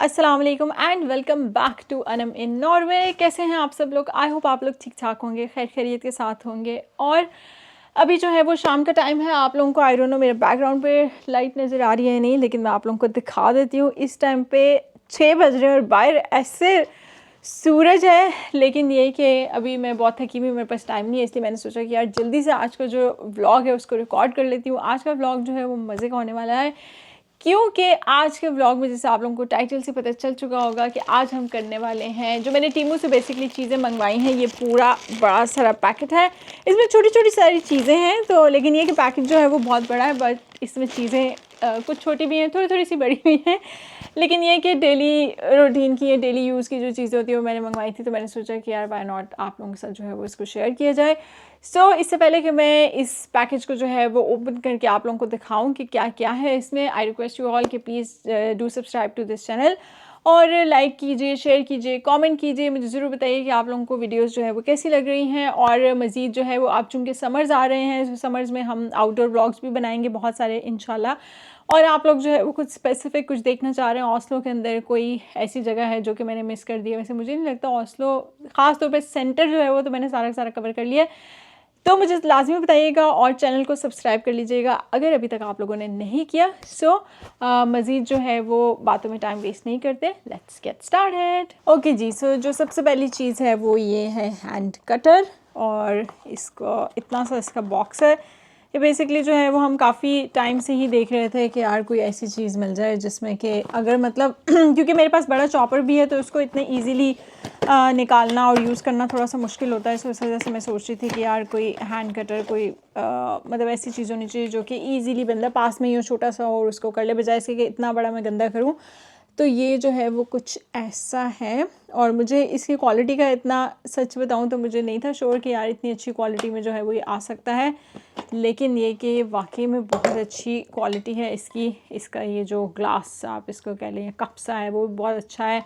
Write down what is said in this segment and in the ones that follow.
अस्सलाम वालेकुम and welcome back to Anam in Norway. कैसे हैं आप सब लोग? आई होप आप लोग ठीक ठाक होंगे, खैर खैरियत के साथ होंगे। और अभी जो है वो शाम का टाइम है। आप लोगों को आई डोंट नो मेरे बैकग्राउंड पे लाइट नज़र आ रही है नहीं, लेकिन मैं आप लोगों को दिखा देती हूँ। इस टाइम पे 6 बज रहे हैं और बाहर ऐसे सूरज है, लेकिन ये कि अभी मैं बहुत थकी हुई, मेरे पास टाइम नहीं है, इसलिए मैंने सोचा कि यार जल्दी से आज का जो व्लॉग है उसको रिकॉर्ड कर लेती हूँ। आज का व्लॉग जो है वो मज़े का होने वाला है, क्योंकि आज के व्लॉग में जैसे आप लोगों को टाइटल से पता चल चुका होगा कि आज हम करने वाले हैं जो मैंने टीमू से बेसिकली चीज़ें मंगवाई हैं। ये पूरा बड़ा सारा पैकेट है, इसमें छोटी छोटी सारी चीज़ें हैं, तो लेकिन ये कि पैकेट जो है वो बहुत बड़ा है, बट इसमें चीज़ें कुछ छोटी भी हैं, थोड़ी थोड़ी सी बड़ी भी हैं, लेकिन ये कि डेली रूटीन की, डेली यूज़ की जो चीज़ें होती है वो मैंने मंगवाई थी, तो मैंने सोचा कि यार वाई नॉट आप लोगों के साथ जो है वो इसको शेयर किया जाए। इससे पहले कि मैं इस पैकेज को जो है वो ओपन करके आप लोगों को दिखाऊं कि क्या क्या है इसमें, आई रिक्वेस्ट यू ऑल कि please do subscribe to this channel और लाइक कीजिए, शेयर कीजिए, कमेंट कीजिए। मुझे ज़रूर बताइए कि आप लोगों को वीडियोस जो है वो कैसी लग रही हैं। और मज़ीद जो है वो आप चूँकि समर्स आ रहे हैं, समर्स में हम आउटडोर व्लॉग्स भी बनाएंगे बहुत सारे इंशाल्लाह। और आप लोग जो है वो कुछ स्पेसिफिक कुछ देखना चाह रहे हैं, ओस्लो के अंदर कोई ऐसी जगह है जो कि मैंने मिस कर दी है। वैसे मुझे नहीं लगता ओस्लो, ख़ास तौर पे सेंटर जो है वो तो मैंने सारा सारा कवर कर लिया है। तो मुझे लाजमी बताइएगा और चैनल को सब्सक्राइब कर लीजिएगा अगर अभी तक आप लोगों ने नहीं किया। मज़ीद जो है वो बातों में टाइम वेस्ट नहीं करते, लेट्स गेट स्टार्टेड। ओके जी, जो सबसे पहली चीज़ है वो ये है हैंड कटर, और इसको इतना सा इसका बॉक्स है। ये बेसिकली जो है वो हम काफ़ी टाइम से ही देख रहे थे कि यार कोई ऐसी चीज़ मिल जाए जिसमें कि अगर मतलब क्योंकि मेरे पास बड़ा चॉपर भी है, तो उसको इतने ईजीली निकालना और यूज़ करना थोड़ा सा मुश्किल होता है। इस वजह से मैं सोच रही थी कि यार कोई हैंड कटर, कोई मतलब ऐसी चीज़ होनी चाहिए जो कि ईज़िली बंदा पास में ही हो, छोटा सा हो और उसको कर ले, बजाय इसके कि इतना बड़ा मैं गंदा करूँ। तो ये जो है वो कुछ ऐसा है, और मुझे इसकी क्वालिटी का इतना सच बताऊं तो मुझे नहीं था श्योर कि यार इतनी अच्छी क्वालिटी में जो है वो ये आ सकता है, लेकिन ये कि वाकई में बहुत अच्छी क्वालिटी है इसकी। इसका ये जो ग्लास आप इसको कह लें, कप सा है, वो बहुत अच्छा है।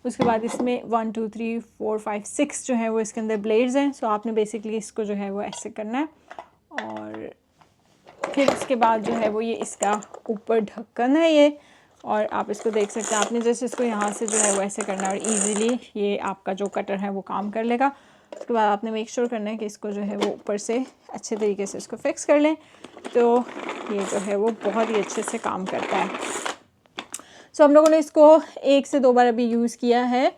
उसके बाद इसमें 1 2 3 4 5 6 जो है वो इसके अंदर ब्लेड्स हैं। आपने बेसिकली इसको जो है वो ऐसे करना है, और फिर उसके बाद जो है वो ये इसका ऊपर ढक्कन है ये, और आप इसको देख सकते हैं। आपने जैसे इसको यहाँ से जो है वो ऐसे करना है और इजीली ये आपका जो कटर है वो काम कर लेगा। उसके बाद आपने मेक श्योर करना है कि इसको जो है वो ऊपर से अच्छे तरीके से इसको फिक्स कर लें, तो ये जो है वो बहुत ही अच्छे से काम करता है। हम लोगों ने इसको 1 से 2 बार अभी यूज़ किया है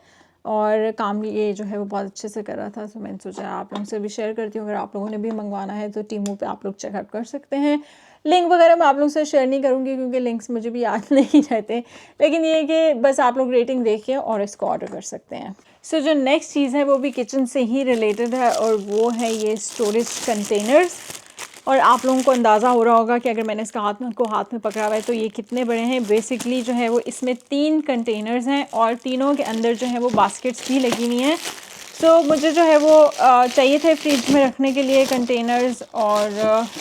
और काम ये जो है वो बहुत अच्छे से कर रहा था। मैंने सोचा आप लोगों से भी शेयर करती हूँ। अगर आप लोगों ने भी मंगवाना है तो टीमू पे आप लोग चेकआउट कर सकते हैं। लिंक वगैरह मैं आप लोगों से शेयर नहीं करूँगी क्योंकि लिंक्स मुझे भी याद नहीं रहते, लेकिन ये कि बस आप लोग रेटिंग देखिए और इसको ऑर्डर कर सकते हैं। जो नेक्स्ट चीज़ है वो भी किचन से ही रिलेटेड है, और वो है ये स्टोरेज कंटेनर्स। और आप लोगों को अंदाज़ा हो रहा होगा कि अगर मैंने इसका हाथ में पकड़ा हुआ है तो ये कितने बड़े हैं। बेसिकली जो है वो इसमें 3 कंटेनर्स हैं और तीनों के अंदर जो है वो बास्केट्स भी लगी हुई हैं। मुझे जो है वो चाहिए थे फ्रिज में रखने के लिए कंटेनर्स, और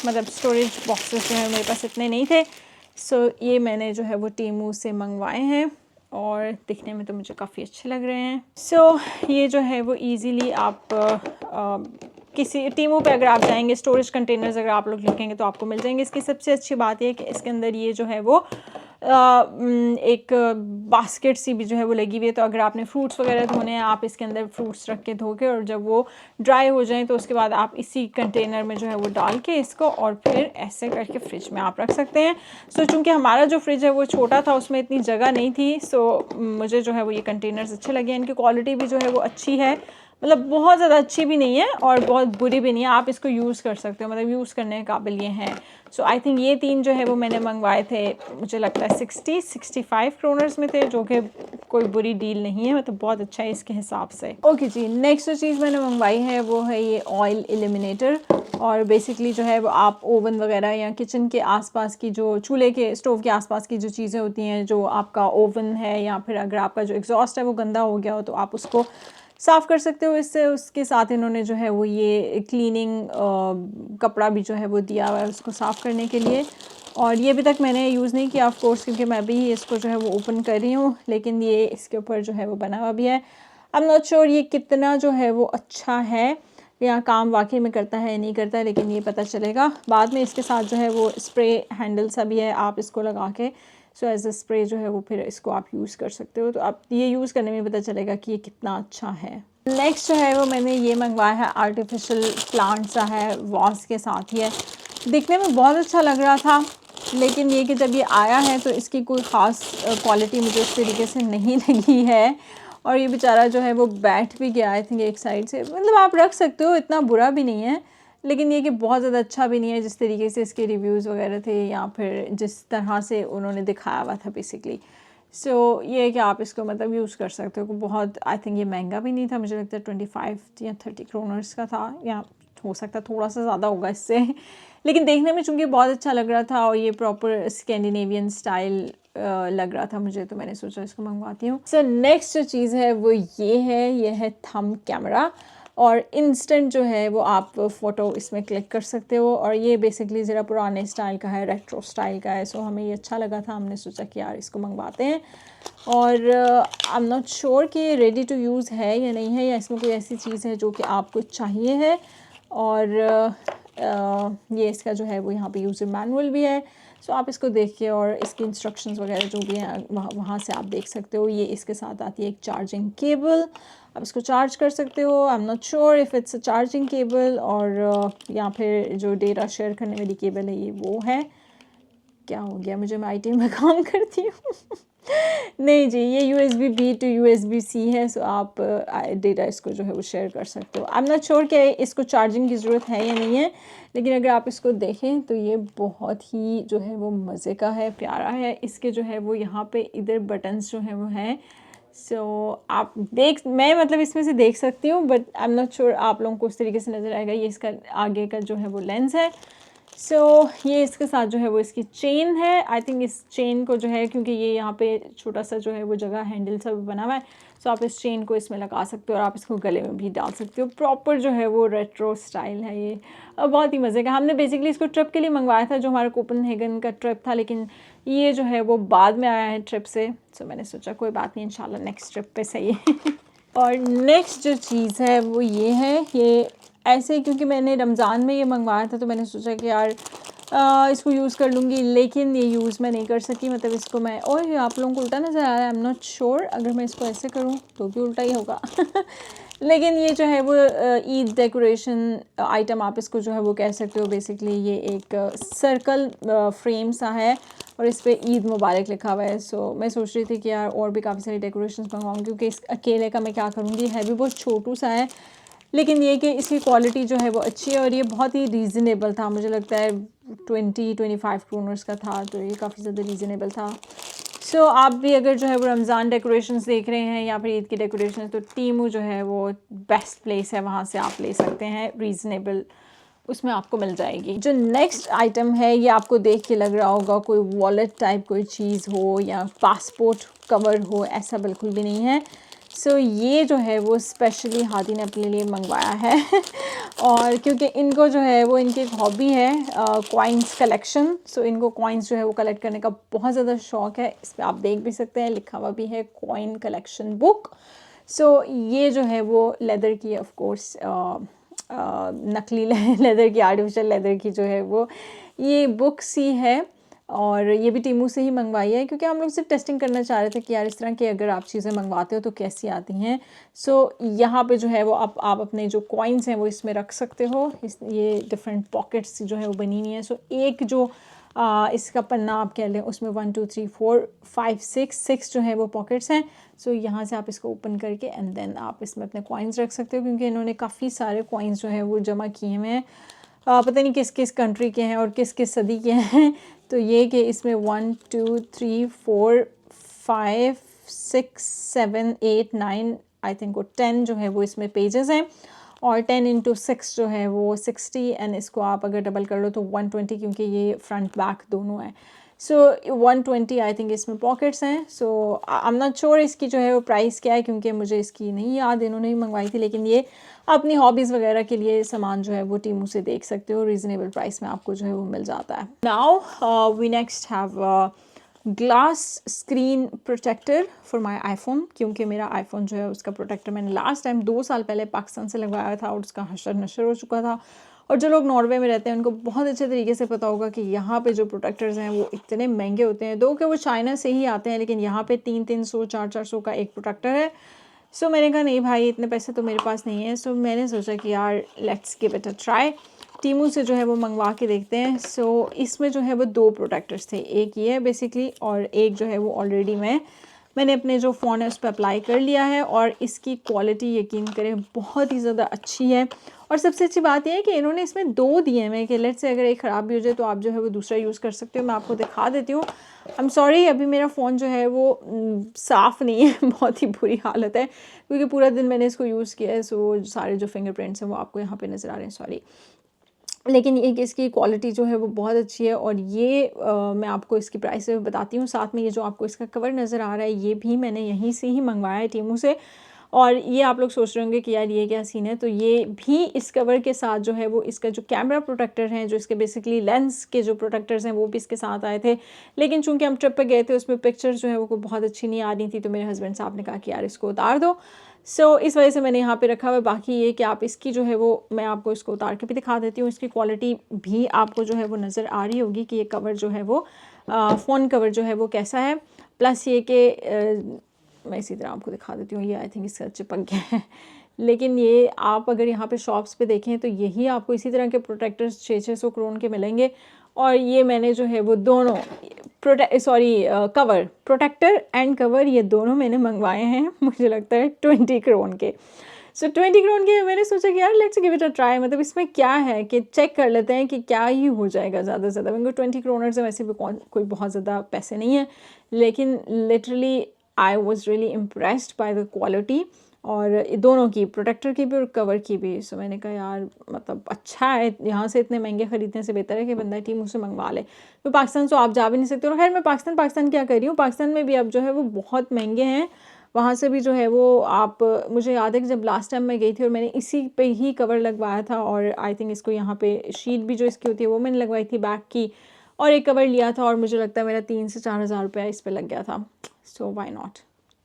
मतलब स्टोरेज बॉक्सेस जो है मेरे पास इतने नहीं थे। ये मैंने जो है वो टीमू से मंगवाए हैं और दिखने में तो मुझे काफ़ी अच्छे लग रहे हैं। ये जो है वो ईज़िली आप किसी टीमू पे अगर आप जाएंगे, स्टोरेज कंटेनर्स अगर आप लोग लिखेंगे तो आपको मिल जाएंगे। इसकी सबसे अच्छी बात यह है कि इसके अंदर ये जो है वो एक बास्केट सी भी जो है वो लगी हुई है। तो अगर आपने फ्रूट्स वगैरह धोने हैं, आप इसके अंदर फ्रूट्स रख के धो के, और जब वो ड्राई हो जाएं तो उसके बाद आप इसी कंटेनर में जो है वो डाल के इसको और फिर ऐसे करके फ्रिज में आप रख सकते हैं। चूँकि हमारा जो फ्रिज है वो छोटा था, उसमें इतनी जगह नहीं थी, मुझे जो है वो ये कंटेनर्स अच्छे लगे। इनकी क्वालिटी भी जो है वो अच्छी है, मतलब बहुत ज़्यादा अच्छी भी नहीं है और बहुत बुरी भी नहीं है। आप इसको यूज़ कर सकते हो, मतलब यूज़ करने के काबिल ये हैं। आई थिंक ये 3 जो है वो मैंने मंगवाए थे, मुझे लगता है 60-65 क्रोनर्स में थे, जो कि कोई बुरी डील नहीं है, मतलब बहुत अच्छा है इसके हिसाब से। ओके जी, नेक्स्ट जो चीज़ मैंने मंगवाई है वो है ये ऑयल एलिमिनेटर। और बेसिकली जो है वो आप ओवन वगैरह या किचन के आसपास की, जो चूल्हे के स्टोव के आसपास की जो चीज़ें होती हैं, जो आपका ओवन है या फिर अगर आपका जो एग्जॉस्ट है वो गंदा हो गया हो तो आप उसको साफ़ कर सकते हो इससे। उसके साथ इन्होंने जो है वो ये क्लीनिंग कपड़ा भी जो है वो दिया हुआ है उसको साफ़ करने के लिए। और ये अभी तक मैंने यूज़ नहीं किया ऑफ कोर्स, क्योंकि मैं भी इसको जो है वो ओपन कर रही हूँ, लेकिन ये इसके ऊपर जो है वो बना हुआ भी है। आई एम नॉट श्योर ये कितना जो है वो अच्छा है या काम वाकई में करता है नहीं करता है, लेकिन ये पता चलेगा बाद में। इसके साथ जो है वो स्प्रे हैंडल सा भी है, आप इसको लगा के सो एज अ स्प्रे जो है वो फिर इसको आप यूज़ कर सकते हो। तो आप ये यूज़ करने में पता चलेगा कि ये कितना अच्छा है। नेक्स्ट जो है वो मैंने ये मंगवाया है, आर्टिफिशियल प्लांट सा है, वॉस के साथ ही है। दिखने में बहुत अच्छा लग रहा था, लेकिन ये कि जब ये आया है तो इसकी कोई ख़ास क्वालिटी मुझे इस तरीके से नहीं लगी है। और ये बेचारा जो है वो बैठ भी गया, आई थिंक एक साइड से। मतलब आप रख सकते हो, इतना बुरा भी नहीं है, लेकिन ये कि बहुत ज़्यादा अच्छा भी नहीं है जिस तरीके से इसके रिव्यूज़ वगैरह थे, या फिर जिस तरह से उन्होंने दिखाया हुआ था बेसिकली। सो ये है कि आप इसको मतलब यूज़ कर सकते हो। बहुत, आई थिंक ये महंगा भी नहीं था, मुझे लगता है 25 या 30 क्रोनर्स का था, या हो सकता है थोड़ा सा ज़्यादा होगा इससे। लेकिन देखने में चूँकि बहुत अच्छा लग रहा था और ये प्रॉपर स्कैंडिनेवियन स्टाइल लग रहा था मुझे, तो मैंने सोचा इसको मंगवाती हूँ। सो नेक्स्ट जो चीज़ है वो ये है थंब कैमरा, और इंस्टेंट जो है वो आप फ़ोटो इसमें क्लिक कर सकते हो। और ये बेसिकली ज़रा पुराने स्टाइल का है, रेट्रो स्टाइल का है। सो हमें ये अच्छा लगा था, हमने सोचा कि यार इसको मंगवाते हैं। और आई एम नॉट श्योर कि रेडी टू यूज़ है या नहीं है, या इसमें कोई ऐसी चीज़ है जो कि आपको चाहिए है। और ये इसका जो है वो यहाँ पे यूज़र मैनुअल भी है। सो आप इसको देख के और इसकी इंस्ट्रक्शंस वगैरह जो भी हैं वहाँ से आप देख सकते हो। ये इसके साथ आती है एक चार्जिंग केबल, आप इसको चार्ज कर सकते हो। I am not sure if it's a charging cable और या फिर जो डेटा शेयर करने वाली केबल है ये वो है। क्या हो गया मुझे, मैं IT में काम करती हूँ। नहीं जी, ये USB-B to USB-C है। सो आप डेटा इसको जो है वो शेयर कर सकते हो। आई एम नॉट श्योर कि इसको चार्जिंग की ज़रूरत है या नहीं है, लेकिन अगर आप इसको देखें तो ये बहुत ही जो है वो मज़े का है, प्यारा है। इसके जो है वो यहाँ पे इधर बटन्स जो है वो हैं। सो आप मैं मतलब इसमें से देख सकती हूँ, but I am not sure आप लोगों को उस तरीके से नज़र आएगा। ये इसका आगे का जो है वो लेंस है। सो ये इसके साथ जो है वो इसकी चेन है। आई थिंक इस चेन को जो है, क्योंकि ये यहाँ पे छोटा सा जो है वो जगह हैंडल सा बना हुआ है, सो आप इस चेन को इसमें लगा सकते हो और आप इसको गले में भी डाल सकते हो। प्रॉपर जो है वो रेट्रो स्टाइल है ये, बहुत ही मज़े का। हमने बेसिकली इसको ट्रिप के लिए मंगवाया था, जो हमारा कोपेनहेगन का ट्रिप था, लेकिन ये जो है वो बाद में आया है ट्रिप से। सो मैंने सोचा कोई बात नहीं, इंशाल्लाह नेक्स्ट ट्रिप पे सही है। और नेक्स्ट जो चीज़ है वो ये है, ये ऐसे ही क्योंकि मैंने रमज़ान में ये मंगवाया था तो मैंने सोचा कि यार इसको यूज़ कर लूँगी, लेकिन ये यूज़ मैं नहीं कर सकी। मतलब इसको मैं, और आप लोगों को उल्टा नज़र आ रहा है, आई एम नॉट श्योर, अगर मैं इसको ऐसे करूँ तो भी उल्टा ही होगा। लेकिन ये जो है वो ईद डेकोरेशन आइटम आप इसको जो है वो कह सकते हो। बेसिकली ये एक सर्कल फ्रेम सा है और इस पर ईद मुबारक लिखा हुआ है। सो मैं सोच रही थी कि यार और भी काफ़ी सारी डेकोरेशंस मंगवाऊँ, क्योंकि इस अकेले का मैं क्या करूँगी, है भी बहुत छोटू सा है, लेकिन ये कि इसकी क्वालिटी जो है वो अच्छी है और ये बहुत ही रीज़नेबल था। मुझे लगता है 20-25 क्रोनर्स का था, तो ये काफ़ी ज़्यादा रीज़नेबल था। सो आप भी अगर जो है वो रमज़ान डेकोरेशंस देख रहे हैं या फिर ईद की डेकोरेशंस, तो टीमू जो है वो बेस्ट प्लेस है, वहाँ से आप ले सकते हैं, रीज़नेबल उसमें आपको मिल जाएगी। जो नेक्स्ट आइटम है ये आपको देख के लग रहा होगा कोई वॉलेट टाइप कोई चीज़ हो या पासपोर्ट कवर हो, ऐसा बिल्कुल भी नहीं है। सो ये जो है वो स्पेशली हादी ने अपने लिए मंगवाया है। और क्योंकि इनको जो है वो इनकी एक हॉबी है कॉइन्स कलेक्शन। सो इनको कॉइन्स जो है वो कलेक्ट करने का बहुत ज़्यादा शौक़ है। इस पर आप देख भी सकते हैं, लिखा हुआ भी है कॉइन कलेक्शन बुक। सो ये जो है वो लेदर की, ऑफ कोर्स नकली लेदर की, आर्टिफिशियल लेदर की जो है वो ये बुक सी है। और ये भी टीमू से ही मंगवाई है, क्योंकि हम लोग सिर्फ टेस्टिंग करना चाह रहे थे कि यार इस तरह की अगर आप चीज़ें मंगवाते हो तो कैसी आती हैं। सो यहाँ पे जो है वो आप अपने जो कॉइन्स हैं वो इसमें रख सकते हो। ये डिफरेंट पॉकेट्स जो है वो बनी हुई हैं। सो एक जो इसका पन्ना आप कह लें, उसमें 1 2 3 4 5 6 जो है वो पॉकेट्स हैं। सो यहाँ से आप इसको ओपन करके एंड देन आप इसमें अपने कॉइन्स रख सकते हो, क्योंकि इन्होंने काफ़ी सारे कॉइन्स जो है वो जमा किए हुए हैं। पता नहीं किस किस कंट्री के हैं और किस किस सदी के हैं। तो ये कि इसमें 1 2 3 4 5 6 7 8 9 आई थिंक वो 10 जो है वो इसमें पेजेस हैं। और 10 × 6 जो है वो 60, एंड इसको आप अगर डबल कर लो तो 120, क्योंकि ये फ्रंट बैक दोनों है। सो 120 आई थिंक इसमें पॉकेट्स हैं। सो आई एम नॉट श्योर इसकी जो है वो प्राइस क्या है, क्योंकि मुझे इसकी नहीं याद, इन्होंने ही मंगवाई थी। लेकिन ये अपनी हॉबीज़ वगैरह के लिए सामान जो है वो टीमू से देख सकते हो, रीज़नेबल प्राइस में आपको जो है वो मिल जाता है। Now we next have glass screen protector for my iPhone, क्योंकि मेरा आईफोन जो है उसका प्रोटेक्टर मैंने लास्ट टाइम 2 साल पहले पाकिस्तान से लगवाया था और उसका हशर नशर हो चुका था और जो लोग नॉर्वे में रहते हैं उनको बहुत अच्छे तरीके से पता होगा कि यहाँ पे जो प्रोटेक्टर्स हैं वो इतने महंगे होते हैं, दो कि वो चाइना से ही आते हैं, लेकिन यहाँ पे 300-300 400 का एक प्रोटेक्टर है। सो मैंने कहा नहीं भाई, इतने पैसे तो मेरे पास नहीं है। सो मैंने सोचा कि यार let's give it a try, Temu से जो है वो मंगवा के देखते हैं। सो इसमें जो है वो 2 प्रोटेक्टर्स थे, एक ये है बेसिकली और एक जो है वो ऑलरेडी मैंने अपने जो फ़ोन है उस पर अप्लाई कर लिया है। और इसकी क्वालिटी यकीन करें बहुत ही ज़्यादा अच्छी है। और सबसे अच्छी बात यह है कि इन्होंने इसमें 2 दिए हैं कि लेट से अगर एक ख़राब भी हो जाए तो आप जो है वो दूसरा यूज़ कर सकते हो। मैं आपको दिखा देती हूँ। आई एम सॉरी, अभी मेरा फ़ोन जो है वो साफ़ नहीं है, बहुत ही बुरी हालत है क्योंकि पूरा दिन मैंने इसको यूज़ किया है। सो सारे जो फिंगरप्रिंट्स हैं वो आपको यहाँ पे नज़र आ रहे हैं, सॉरी। लेकिन ये कि इसकी क्वालिटी जो है वो बहुत अच्छी है। और ये मैं आपको इसकी प्राइस बताती हूँ। साथ में ये जो आपको इसका कवर नज़र आ रहा है ये भी मैंने यहीं से ही मंगवाया है, टीमू से। और ये आप लोग सोच रहे होंगे कि यार ये क्या सीन है, तो ये भी इस कवर के साथ जो है वो इसका जो कैमरा प्रोटेक्टर है, जो इसके बेसिकली लेंस के जो प्रोटेक्टर्स हैं वो भी इसके साथ आए थे। लेकिन चूंकि हम ट्रिप पे गए थे उसमें पिक्चर्स जो है वो कोई बहुत अच्छी नहीं आ रही थी, तो मेरे हस्बैंड साहब ने कहा कि यार इसको उतार दो। सो इस वजह से मैंने यहाँ पे रखा हुआ है। बाकी ये कि आप इसकी जो है वो मैं आपको इसको उतार के भी दिखा देती हूँ। इसकी क्वालिटी भी आपको जो है वो नज़र आ रही होगी कि ये कवर जो है वो फ़ोन कवर जो है वो कैसा है। प्लस ये कि मैं इसी तरह आपको दिखा देती हूँ, ये आई थिंक इसका चिपक गया है। लेकिन ये आप अगर यहाँ पे शॉप्स पे देखें तो यही आपको इसी तरह के प्रोटेक्टर्स 600 करोड़ के मिलेंगे। और ये मैंने जो है वो दोनों कवर, प्रोटेक्टर एंड कवर, ये दोनों मैंने मंगवाए हैं, मुझे लगता है 20 करोड़ के। सो 20 करोड़ के मैंने सोचा कि यार let's give it a try, मतलब इसमें क्या है कि चेक कर लेते हैं कि क्या ही हो जाएगा ज़्यादा से ज़्यादा। क्योंकि 20 करोड़ से वैसे भी कोई बहुत ज़्यादा पैसे नहीं है, लेकिन literally I was really impressed by the quality, और दोनों की, प्रोटेक्टर की भी और कवर की भी। सो मैंने कहा यार मतलब अच्छा है, यहाँ से इतने महंगे ख़रीदने से बेहतर है कि बंदा टीमू से मंगवा ले। तो पाकिस्तान से आप जा भी नहीं सकते। और खैर मैं पाकिस्तान क्या कर रही हूँ, पाकिस्तान में भी अब जो है वो बहुत महंगे हैं। वहाँ से भी जो है वो आप, मुझे याद है कि जब लास्ट टाइम मैं गई थी और मैंने इसी पे ही कवर लगवाया था, और आई थिंक इसको यहाँ पे शीट भी जो इसकी होती है वो मैंने लगवाई थी बैक की, और एक कवर लिया था, और मुझे लगता है मेरा 3 से 4 हज़ार रुपया इस पर लग गया था। सो वाई नॉट,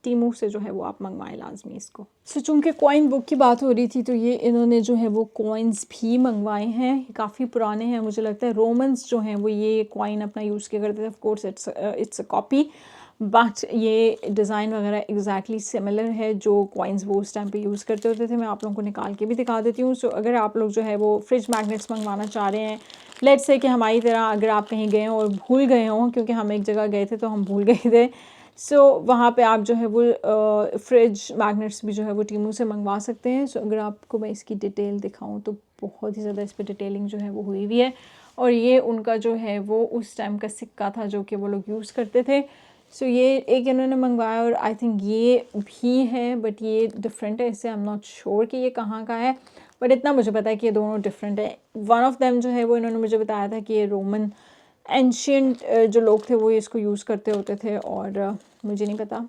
टीमू से जो है वो आप मंगवाएं लाजमी इसको। सो चूँकि कॉइन बुक की बात हो रही थी तो ये इन्होंने जो है वो कॉइन्स भी मंगवाए हैं, काफ़ी पुराने हैं। मुझे लगता है रोमन्स जो हैं वो ये कॉइन अपना यूज़ किया करते थे। Of course it's a copy, but ये डिज़ाइन वगैरह एग्जैक्टली सिमिलर है जो कॉइन्स वो उस टाइम पे यूज़ करते होते थे। मैं आप लोगों को निकाल के भी दिखा देती हूँ। सो अगर आप लोग जो है वो फ्रिज मैग्नेट्स मंगवाना चाह रहे हैं, लेट्स से कि हमारी तरह अगर आप कहीं गए हों और भूल गए हों, क्योंकि हम एक जगह गए थे तो हम भूल गए थे, सो वहाँ पे आप जो है वो फ्रिज मैग्नेट्स भी जो है वो टीमू से मंगवा सकते हैं। सो अगर आपको मैं इसकी डिटेल दिखाऊं तो बहुत ही ज़्यादा इस पर डिटेलिंग जो है वो हुई हुई है। और ये उनका जो है वो उस टाइम का सिक्का था जो कि वो लोग यूज़ करते थे। सो ये एक इन्होंने मंगवाया, और आई थिंक ये भी है बट ये डिफरेंट है, इससे आई एम नॉट श्योर कि ये कहाँ का है, बट इतना मुझे पता है कि ये दोनों डिफरेंट है। वन ऑफ देम जो है वो इन्होंने मुझे बताया था कि ये रोमन एंशियंट जो लोग थे वो इसको यूज़ करते होते थे, और मुझे नहीं पता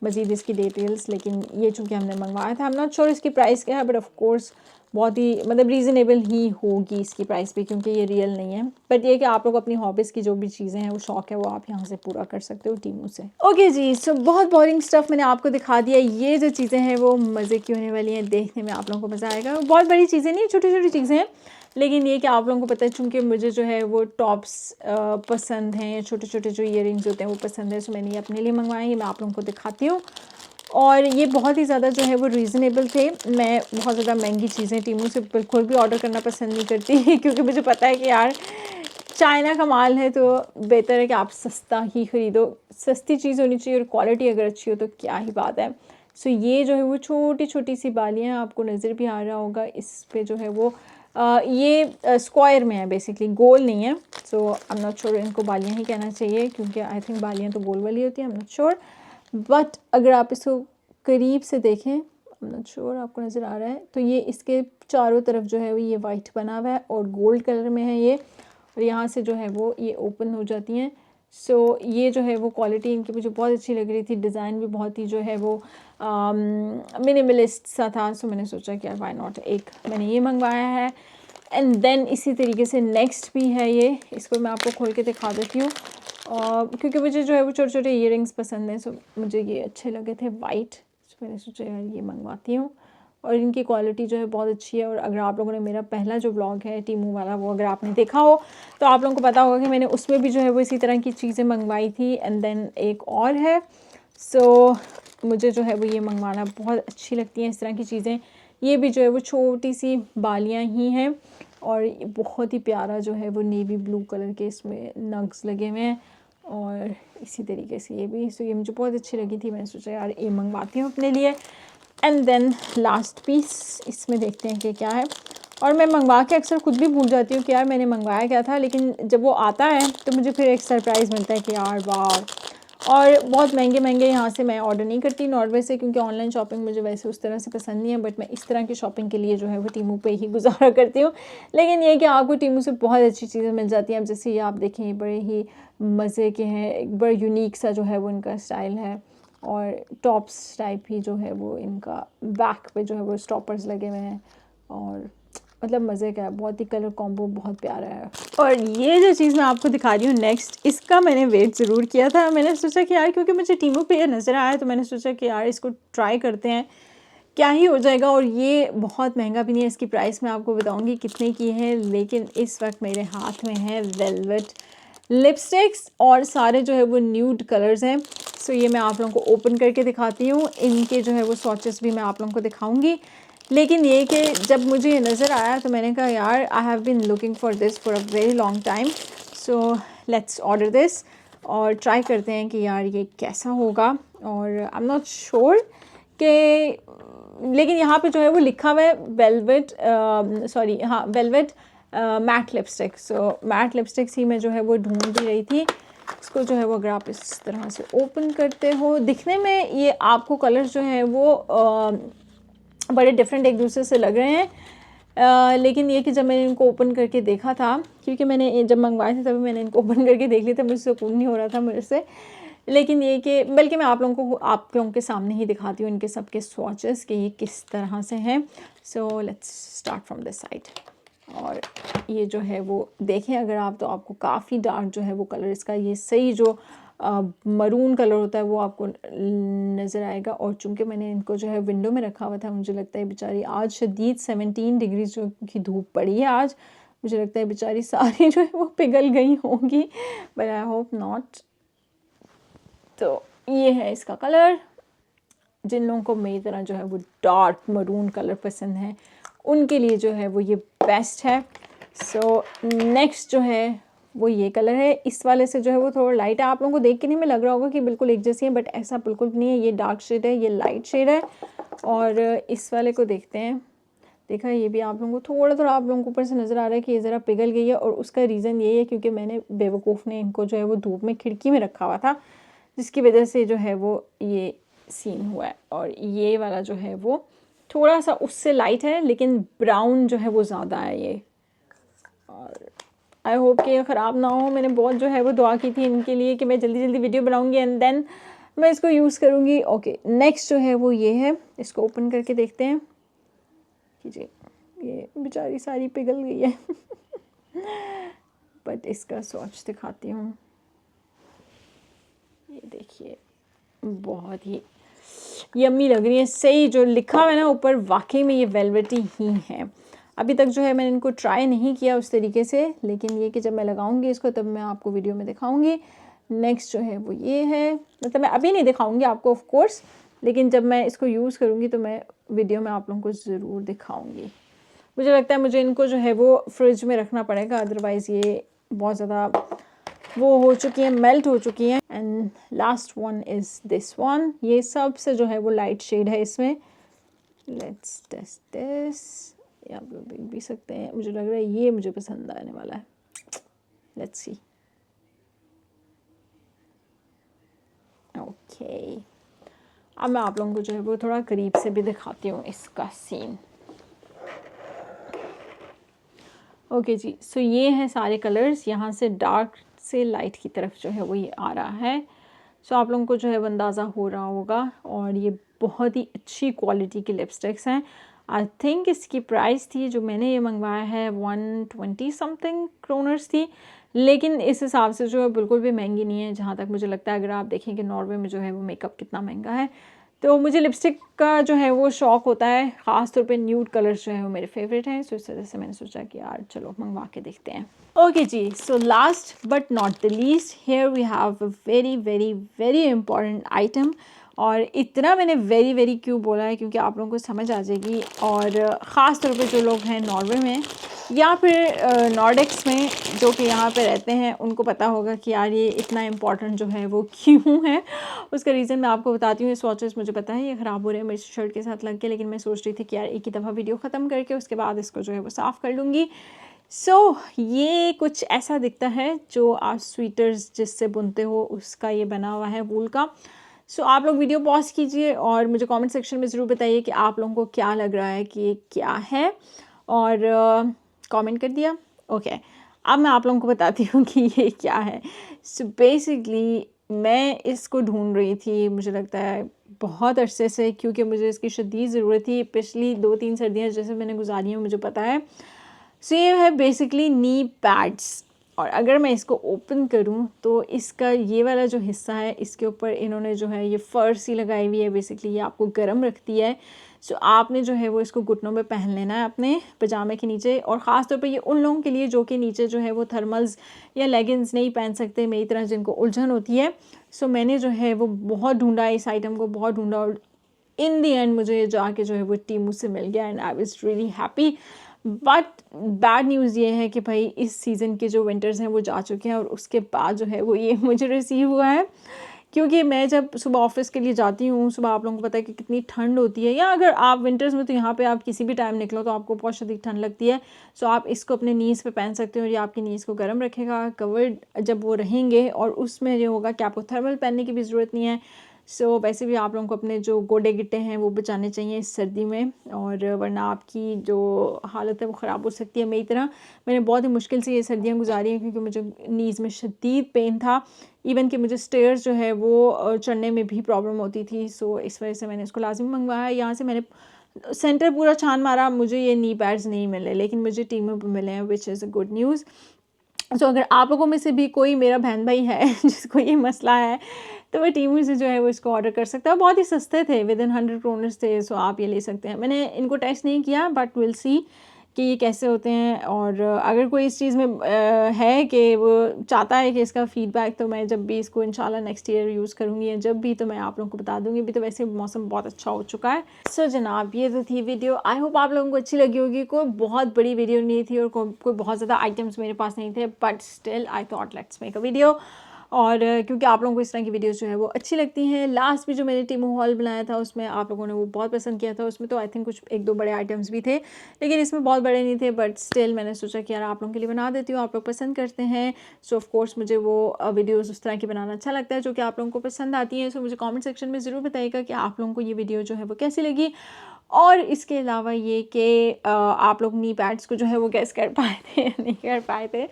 मज़ीद इसकी डिटेल्स, लेकिन ये चूँकि हमने मंगवाया था। आई एम नॉट श्योर इसकी प्राइस क्या है, बट ऑफ कोर्स बहुत ही मतलब रीज़नेबल ही होगी इसकी प्राइस भी, क्योंकि ये रियल नहीं है। बट ये कि आप लोग अपनी हॉबीज़ की जो भी चीज़ें हैं, वो शौक़ है, वो आप यहाँ से पूरा कर सकते हो टीमू से। ओके जी, सो बहुत बोरिंग स्टफ़ मैंने आपको दिखा दिया। ये जो चीज़ें हैं वो मज़े की होने वाली हैं, देखने में आप लोगों को मज़ा आएगा। बहुत बड़ी चीज़ें नहीं, छोटी छोटी चीज़ें हैं, लेकिन ये कि आप लोगों को पता है चूँकि मुझे जो है वो टॉप्स पसंद हैं, छोटे छोटे जो ईयरिंग्स होते हैं वो पसंद है। सो मैंने ये अपने लिए मंगवाए, ये मैं आप लोगों को दिखाती हूँ। और ये बहुत ही ज़्यादा जो है वो रीज़नेबल थे। मैं बहुत ज़्यादा महंगी चीज़ें टीमू से बिल्कुल भी ऑर्डर करना पसंद नहीं करती क्योंकि मुझे पता है कि यार चाइना का माल है, तो बेहतर है कि आप सस्ता ही ख़रीदो। सस्ती चीज़ होनी चाहिए और क्वालिटी अगर अच्छी हो तो क्या ही बात है। सो ये जो है वो छोटी छोटी सी बालियाँ, आपको नज़र भी आ रहा होगा इस पे जो है वो ये स्क्वायर में है, बेसिकली गोल नहीं है। सो आई एम नॉट श्योर, इनको बालियाँ ही कहना चाहिए क्योंकि आई थिंक बालियाँ तो गोल वाली होती हैं, I am not sure. But अगर आप इसको करीब से देखें, आई एम नॉट श्योर आपको नज़र आ रहा है, तो ये इसके चारों तरफ जो है वो ये वाइट बना हुआ है और गोल्ड कलर में है ये, और यहाँ से जो है वो ये ओपन हो जाती हैं। सो ये जो है वो क्वालिटी इनकी मुझे बहुत अच्छी लग रही थी। डिज़ाइन भी बहुत ही जो है वो मिनिमलिस्ट सा था। सो मैंने सोचा कि यार वाई नॉट, एक मैंने ये मंगवाया है। एंड देन इसी तरीके से नेक्स्ट भी है ये, इसको मैं आपको खोल के दिखा देती हूँ। क्योंकि मुझे जो है वो छोटे छोटे ईयरिंग्स पसंद हैं, सो मुझे ये अच्छे लगे थे वाइट, सो मैंने सोचा यार ये मंगवाती हूँ। और इनकी क्वालिटी जो है बहुत अच्छी है। और अगर आप लोगों ने मेरा पहला जो ब्लॉग है टीमू वाला वो अगर आपने देखा हो तो आप लोगों को पता होगा कि मैंने उसमें भी जो है वो इसी तरह की चीज़ें मंगवाई थी। एंड देन एक और है, सो मुझे जो है वो ये मंगवाना बहुत अच्छी लगती हैं इस तरह की चीज़ें। ये भी जो है वो छोटी सी बालियाँ ही हैं और बहुत ही प्यारा जो है वो नेवी ब्लू कलर के इसमें नग्स लगे हुए हैं और इसी तरीके से ये भी। सो ये मुझे बहुत अच्छी लगी थी, मैंने सोचा यार ये मंगवाती हूँ अपने लिए। एंड देन लास्ट पीस इसमें देखते हैं कि क्या है। और मैं मंगवा के अक्सर खुद भी भूल जाती हूँ कि यार मैंने मंगवाया क्या था, लेकिन जब वो आता है तो मुझे फिर एक सरप्राइज़ मिलता है कि यार वाह। और बहुत महंगे महंगे यहाँ से मैं ऑर्डर नहीं करती नॉर्वे से, क्योंकि ऑनलाइन शॉपिंग मुझे वैसे उस तरह से पसंद नहीं है। बट मैं इस तरह की शॉपिंग के लिए जो है वो टीमू पे ही गुजारा करती हूँ। लेकिन ये कि आपको टीमू से बहुत अच्छी चीज़ें मिल जाती हैं। अब जैसे ये आप देखें, ये बड़े ही मज़े के हैं, एक बड़ा यूनिक सा जो है वो इनका स्टाइल है। और टॉप्स टाइप ही जो है वो इनका बैक पे जो है वो स्टॉपर्स लगे हुए हैं और मतलब मज़े का है, बहुत ही कलर कॉम्बो बहुत प्यारा है। और ये जो चीज़ मैं आपको दिखा रही हूँ नेक्स्ट, इसका मैंने वेट ज़रूर किया था। मैंने सोचा कि यार क्योंकि मुझे टीमू पे ये नज़र आया तो मैंने सोचा कि यार इसको ट्राई करते हैं क्या ही हो जाएगा। और ये बहुत महंगा भी नहीं है, इसकी प्राइस मैं आपको बताऊँगी कितने की है। लेकिन इस वक्त मेरे हाथ में है वेलवेट लिपस्टिक्स और सारे जो है वो न्यूड कलर्स हैं। सो ये मैं आप लोगों को ओपन करके दिखाती हूँ। इनके जो है वो स्वॉचेस भी मैं आप लोगों को दिखाऊंगी। लेकिन ये कि जब मुझे ये नज़र आया तो मैंने कहा यार I have been looking for this for a very long time, so let's order this और ट्राई करते हैं कि यार ये कैसा होगा। और आई एम नॉट श्योर कि, लेकिन यहाँ पे जो है वो लिखा हुआ है वेलवेट, सॉरी हाँ वेलवेट मैट लिपस्टिक। सो मैट लिपस्टिक्स ही मैं जो है वो ढूंढ ही रही थी। इसको जो है वो अगर आप इस तरह से ओपन करते हो, दिखने में ये आपको कलर्स जो हैं वो बड़े डिफरेंट एक दूसरे से लग रहे हैं। लेकिन ये कि जब मैंने इनको ओपन करके देखा था, क्योंकि मैंने जब मंगवाए थे तभी मैंने इनको ओपन करके देख लिया था, मुझे सुकून नहीं हो रहा था मेरे से। लेकिन ये कि बल्कि मैं आप लोगों के सामने ही दिखाती हूँ इनके सबके स्वॉचेस कि ये किस तरह से हैं। So let's start from this side. और ये जो है वो देखें अगर आप, तो आपको काफ़ी डार्क जो है वो कलर इसका, ये सही जो मरून कलर होता है वो आपको नज़र आएगा। और चूंकि मैंने इनको जो है विंडो में रखा हुआ था, मुझे लगता है बेचारी आज शदीद 17 डिग्री जो की धूप पड़ी है आज, मुझे लगता है बेचारी सारी जो है वो पिघल गई होंगी, बट आई होप नॉट। तो ये है इसका कलर। जिन लोगों को मेरी तरह जो है वो डार्क मरून कलर पसंद है उनके लिए जो है वो ये बेस्ट है। सो नेक्स्ट जो है वो ये कलर है। इस वाले से जो है वो थोड़ा लाइट है, आप लोगों को देख के नहीं में लग रहा होगा कि बिल्कुल एक जैसी है, बट ऐसा बिल्कुल नहीं है। ये डार्क शेड है, ये लाइट शेड है। और इस वाले को देखते हैं, देखा ये भी आप लोगों को थोड़ा थोड़ा आप लोगों को ऊपर से नज़र आ रहा है कि ये ज़रा पिघल गई है। और उसका रीज़न ये है क्योंकि मैंने बेवकूफ़ ने इनको जो है वो धूप में खिड़की में रखा हुआ था, जिसकी वजह से जो है वो ये सीन हुआ है। और ये वाला जो है वो थोड़ा सा उससे लाइट है, लेकिन ब्राउन जो है वो ज़्यादा है ये। और आई होप कि ख़राब ना हो। मैंने बहुत जो है वो दुआ की थी इनके लिए कि मैं जल्दी जल्दी वीडियो बनाऊंगी एंड देन मैं इसको यूज़ करूँगी। ओके नेक्स्ट जो है वो ये है, इसको ओपन करके देखते हैं कि जी ये बेचारी सारी पिघल गई है बट इसका स्वॉच दिखाती हूँ। ये देखिए बहुत ही यम्मी लग रही है, सही जो लिखा हुआ है ना ऊपर, वाकई में ये वेलवेटी ही है। अभी तक जो है मैंने इनको ट्राई नहीं किया उस तरीके से, लेकिन ये कि जब मैं लगाऊंगी इसको तब मैं आपको वीडियो में दिखाऊंगी। नेक्स्ट जो है वो ये है, मतलब मैं अभी नहीं दिखाऊंगी आपको ऑफ कोर्स, लेकिन जब मैं इसको यूज़ करूँगी तो मैं वीडियो में आप लोगों को ज़रूर दिखाऊँगी। मुझे लगता है मुझे इनको जो है वो फ्रिज में रखना पड़ेगा, अदरवाइज़ ये बहुत ज़्यादा वो हो चुकी हैं, मेल्ट हो चुकी हैं। And last one is this one, ये सबसे जो है वो लाइट शेड है इसमें। लेट्स टेस्ट दिस, ये आप लोग देख भी सकते हैं, मुझे लग रहा है ये मुझे पसंद आने वाला है। Let's see. ओके अब मैं आप लोगों को जो है वो थोड़ा करीब से भी दिखाती हूँ इसका सीन। ओके जी, सो ये हैं सारे कलर्स, यहाँ से डार्क से लाइट की तरफ जो है वो ये आ रहा है। सो आप लोगों को जो है वो अंदाज़ा हो रहा होगा। और ये बहुत ही अच्छी क्वालिटी की लिपस्टिक्स हैं। आई थिंक इसकी प्राइस थी जो मैंने ये मंगवाया है 120 समथिंग क्रोनर्स थी, लेकिन इस हिसाब से जो है बिल्कुल भी महंगी नहीं है। जहाँ तक मुझे लगता है, अगर आप देखें कि नॉर्वे में जो है वो मेकअप कितना महंगा है, तो मुझे लिपस्टिक का जो है वो शौक़ होता है, ख़ास तौर पे न्यूड कलर्स जो है वो मेरे फेवरेट हैं। सो इस वजह से मैंने सोचा कि यार चलो मंगवा के देखते हैं। ओके जी, so last but not the least, here we have a very very very important item. और इतना मैंने वेरी वेरी क्यों बोला है, क्योंकि आप लोगों को समझ आ जाएगी। और ख़ास तौर पे जो लोग हैं नॉर्वे में या फिर नॉर्डिक्स में, जो कि यहाँ पे रहते हैं, उनको पता होगा कि यार ये इतना इम्पॉर्टेंट जो है वो क्यों है। उसका रीज़न मैं आपको बताती हूँ। ये स्वॉचेस मुझे पता है ये ख़राब हो रहे हैं मेरी शर्ट के साथ लग के, लेकिन मैं सोच रही थी कि यार एक ही दफ़ा वीडियो ख़त्म करके उसके बाद इसको जो है वो साफ़ कर लूँगी। सो ये कुछ ऐसा दिखता है जो आप स्वेटर्स जिससे बुनते हो उसका ये बना हुआ है, वूल का। सो आप लोग वीडियो पॉज कीजिए और मुझे कमेंट सेक्शन में ज़रूर बताइए कि आप लोगों को क्या लग रहा है कि ये क्या है। और कमेंट कर दिया, ओके। अब मैं आप लोगों को बताती हूँ कि ये क्या है। सो बेसिकली मैं इसको ढूंढ रही थी, मुझे लगता है बहुत अरसे से, क्योंकि मुझे इसकी शदीद ज़रूरत थी। पिछली 2-3 सर्दियाँ जैसे मैंने गुजारी हैं मुझे पता है। सो ये है बेसिकली नी पैड्स। और अगर मैं इसको ओपन करूं तो इसका ये वाला जो हिस्सा है, इसके ऊपर इन्होंने जो है ये फर सी लगाई हुई है। बेसिकली ये आपको गर्म रखती है। सो आपने जो है वो इसको घुटनों में पहन लेना है अपने पजामे के नीचे। और ख़ास तौर पे ये उन लोगों के लिए जो कि नीचे जो है वो थर्मल्स या लेगिंग्स नहीं पहन सकते, मेरी तरह जिनको उलझन होती है। सो मैंने जो है वो बहुत ढूंढा, इस आइटम को बहुत ढूंढा, और इन दी एंड मुझे जाके जो है वो टीमू से मिल गया and I was really happy. But bad news ये है कि भाई इस सीज़न के जो विंटर्स हैं वो जा चुके हैं, और उसके बाद जो है वो ये मुझे रिसीव हुआ है। क्योंकि मैं जब सुबह ऑफिस के लिए जाती हूँ, सुबह आप लोगों को पता है कि कितनी ठंड होती है, या अगर आप विंटर्स में तो यहाँ पे आप किसी भी टाइम निकलो तो आपको बहुत शदीद ठंड लगती है। सो आप इसको अपने नीज़ पे पहन सकते हो और ये आपकी नीज़ को गर्म रखेगा, कवर्ड जब वो रहेंगे। और उसमें ये होगा कि आपको थर्मल पहनने की भी ज़रूरत नहीं है। सो वैसे भी आप लोगों को अपने जो गोडे गिट्टे हैं वो बचाने चाहिए इस सर्दी में, और वरना आपकी जो हालत है वो ख़राब हो सकती है। मेरी तरह मैंने बहुत ही मुश्किल से ये सर्दियाँ गुजारी हैं, क्योंकि मुझे नीज़ में शदीद पेन था। इवन कि मुझे स्टेयर्स जो है वो चढ़ने में भी प्रॉब्लम होती थी। सो इस वजह से मैंने इसको लाजिम मंगवाया। यहाँ से मैंने सेंटर पूरा छान मारा, मुझे ये नी पैड्स नहीं मिले, लेकिन मुझे टीमों पर मिले हैं, which is a good news. So अगर आप लोगों में से भी कोई मेरा बहन भाई है जिसको ये मसला है, तो वह टीमू से जो है वो इसको ऑर्डर कर सकता है। बहुत ही सस्ते थे, विदिन 100 क्रोनर्स थे। सो आप ये ले सकते हैं। मैंने इनको टेस्ट नहीं किया, बट विल सी कि ये कैसे होते हैं। और अगर कोई इस चीज़ में है कि वो चाहता है कि इसका फ़ीडबैक, तो मैं जब भी इसको इंशाल्लाह नेक्स्ट ईयर यूज़ करूँगी या जब भी, तो मैं आप लोगों को बता दूँगी। अभी तो वैसे मौसम बहुत अच्छा हो चुका है। सो जनाब, ये तो थी वीडियो। आई होप आप लोगों को अच्छी लगी होगी। कोई बहुत बड़ी वीडियो नहीं थी और कोई बहुत ज़्यादा आइटम्स मेरे पास नहीं थे, but still I thought let's make a video. और क्योंकि आप लोगों को इस तरह की वीडियोस जो है वो अच्छी लगती हैं। लास्ट भी जो मैंने टीमू हॉल बनाया था उसमें आप लोगों ने वो बहुत पसंद किया था। उसमें तो आई थिंक कुछ 1-2 बड़े आइटम्स भी थे, लेकिन इसमें बहुत बड़े नहीं थे। बट स्टिल मैंने सोचा कि यार आप लोगों के लिए बना देती हूँ, आप लोग पसंद करते हैं। सो ऑफ कोर्स मुझे वो वीडियोज़ उस तरह की बनाना अच्छा लगता है जो कि आप लोगों को पसंद आती हैं। सो मुझे कॉमेंट सेक्शन में ज़रूर बताइएगा कि आप लोगों को ये वीडियो जो है वो कैसी लगी। और इसके अलावा ये कि आप लोग नी पैड्स को जो है वो गेस कर पाए थे या नहीं कर पाए थे।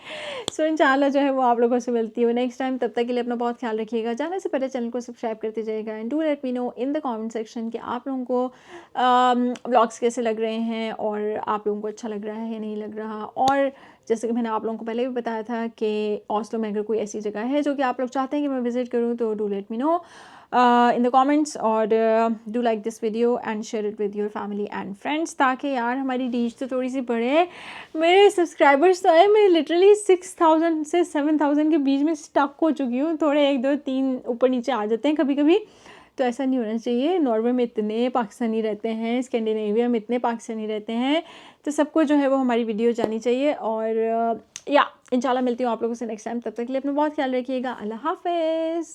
सो इंशाल्लाह जो है वो आप लोगों से मिलती हूँ नेक्स्ट टाइम। तब तक के लिए अपना बहुत ख्याल रखिएगा। जाने से पहले चैनल को सब्सक्राइब करते जाइएगा and do let me know in the comment section कि आप लोगों को व्लॉग्स कैसे लग रहे हैं और आप लोगों को अच्छा लग रहा है या नहीं लग रहा। और जैसे कि मैंने आप लोगों को पहले भी बताया था कि ऑस्लो में अगर कोई ऐसी जगह है जो कि आप लोग चाहते हैं कि मैं विज़िट करूँ, तो do let me know in the comments, और do like this video and share it with your family and friends, ताकि यार हमारी रीच तो थोड़ी सी बढ़े। मेरे सब्सक्राइबर्स तो है, मैं लिटरली 6000 से 7000 के बीच में स्टक हो चुकी हूँ। थोड़े 1 2 3 ऊपर नीचे आ जाते हैं कभी कभी, तो ऐसा नहीं होना चाहिए। नॉर्वे में इतने पाकिस्तानी रहते हैं, स्कैंडिनेविया में इतने पाकिस्तानी रहते हैं, तो सबको जो है वो हमारी वीडियो जानी चाहिए। और या इंशाल्लाह मिलती हूँ आप लोगों से नेक्स्ट टाइम। तब तक के लिए अपना बहुत ख्याल रखिएगा। अल्लाह हाफ़िज़।